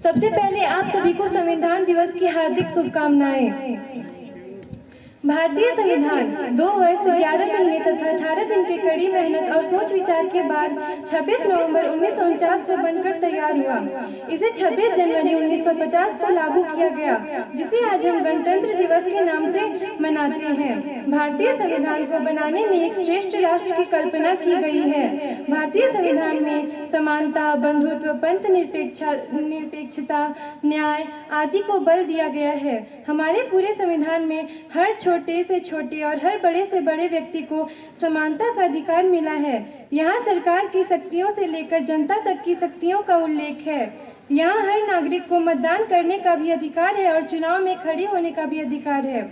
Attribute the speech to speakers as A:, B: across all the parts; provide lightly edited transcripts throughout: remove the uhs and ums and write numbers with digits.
A: सबसे पहले आप सभी को संविधान दिवस की हार्दिक शुभकामनाएं। भारतीय संविधान 2 वर्ष 11 महीने तथा 18 दिन की कड़ी मेहनत और सोच विचार के बाद 26 नवंबर 1949 को बनकर तैयार हुआ। इसे 26 जनवरी 1950 को लागू किया गया, जिसे आज हम गणतंत्र दिवस के नाम से मनाते हैं। भारतीय संविधान को बनाने में एक श्रेष्ठ राष्ट्र की कल्पना की गई है। भारतीय संविधान में समानता, बंधुत्व, पंथ निरपेक्षता, न्याय आदि को बल दिया गया है। हमारे पूरे संविधान में हर छोटे से छोटे और हर बड़े से बड़े व्यक्ति को समानता का अधिकार मिला है। यहाँ सरकार की शक्तियों से लेकर जनता तक की शक्तियों का उल्लेख है। यहाँ हर नागरिक को मतदान करने का भी अधिकार है और चुनाव में खड़े होने का भी अधिकार है।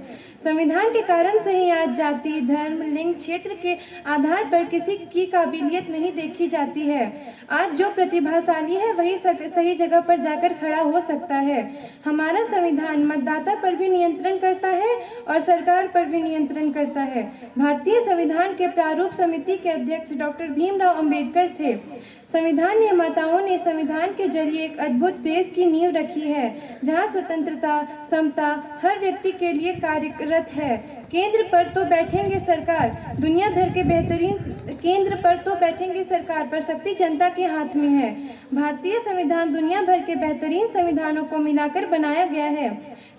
A: संविधान के कारण से ही आज जाति, धर्म, लिंग, क्षेत्र के आधार पर किसी की काबिलियत नहीं देखी जाती है। आज जो प्रतिभाशाली है वही सही जगह पर जाकर खड़ा हो सकता है। हमारा संविधान मतदाता पर भी नियंत्रण करता है और सरकार पर भी नियंत्रण करता है। भारतीय संविधान के प्रारूप समिति के अध्यक्ष डॉक्टर भीमराव अंबेडकर थे। संविधान निर्माताओं ने संविधान के जरिए एक अद्भुत देश की नींव रखी है, जहां स्वतंत्रता, समता हर व्यक्ति के लिए कार्यरत है। केंद्र पर तो बैठेंगे सरकार, दुनिया भर के बेहतरीन केंद्र पर तो बैठेंगे सरकार, पर शक्ति जनता के हाथ में है। भारतीय संविधान दुनिया भर के बेहतरीन संविधानों को मिलाकर बनाया गया है।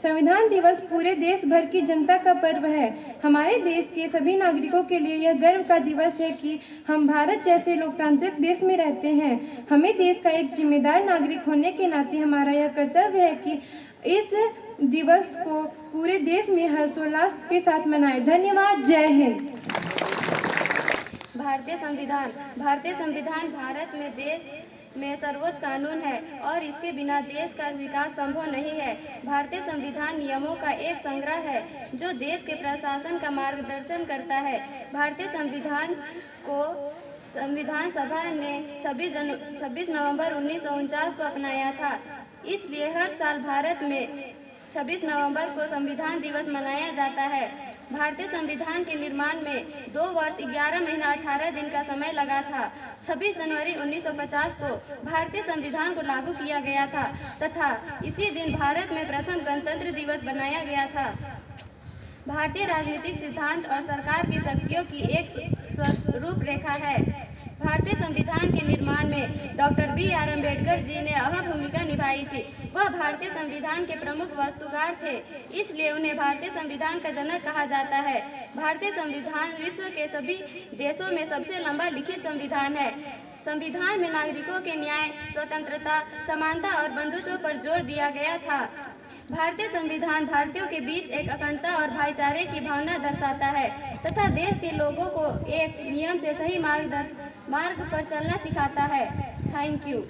A: संविधान दिवस पूरे देश भर की जनता का पर्व है। हमारे देश के सभी नागरिकों के लिए यह गर्व का दिवस है कि हम भारत जैसे लोकतांत्रिक देश में रहते हैं। हमें देश का एक जिम्मेदार नागरिक होने के नाते हमारा यह कर्तव्य है कि इस दिवस को पूरे देश में हर्षोल्लास के साथ मनाएं। धन्यवाद। जय हिंद।
B: भारतीय संविधान भारत में देश में सर्वोच्च कानून है और इसके बिना देश का विकास संभव नहीं है। भारतीय संविधान नियमों का एक संग्रह है जो देश के प्रशासन का मार्गदर्शन करता है। भारतीय संविधान को संविधान सभा ने 26 नवंबर 1949 को अपनाया था। इसलिए हर साल भारत में 26 नवंबर को संविधान दिवस मनाया जाता है। भारतीय संविधान के निर्माण में 2 वर्ष 11 महीना 18 दिन का समय लगा था। 26 जनवरी 1950 को भारतीय संविधान को लागू किया गया था तथा इसी दिन भारत में प्रथम गणतंत्र दिवस बनाया गया था। भारतीय राजनीतिक सिद्धांत और सरकार की शक्तियों की एक रूपरेखा है। भारतीय संविधान के निर्माण में डॉक्टर BR अम्बेडकर जी ने अहम भूमिका निभाई थी। वह भारतीय संविधान के प्रमुख वस्तुकार थे, इसलिए उन्हें भारतीय संविधान का जनक कहा जाता है। भारतीय संविधान विश्व के सभी देशों में सबसे लंबा लिखित संविधान है। संविधान में नागरिकों के न्याय, स्वतंत्रता, समानता और बंधुत्व पर जोर दिया गया था। भारतीय संविधान भारतीयों के बीच एक अखंडता और भाईचारे की भावना दर्शाता है तथा देश के लोगों को एक नियम से सही मार्ग पर चलना सिखाता है। Thank you.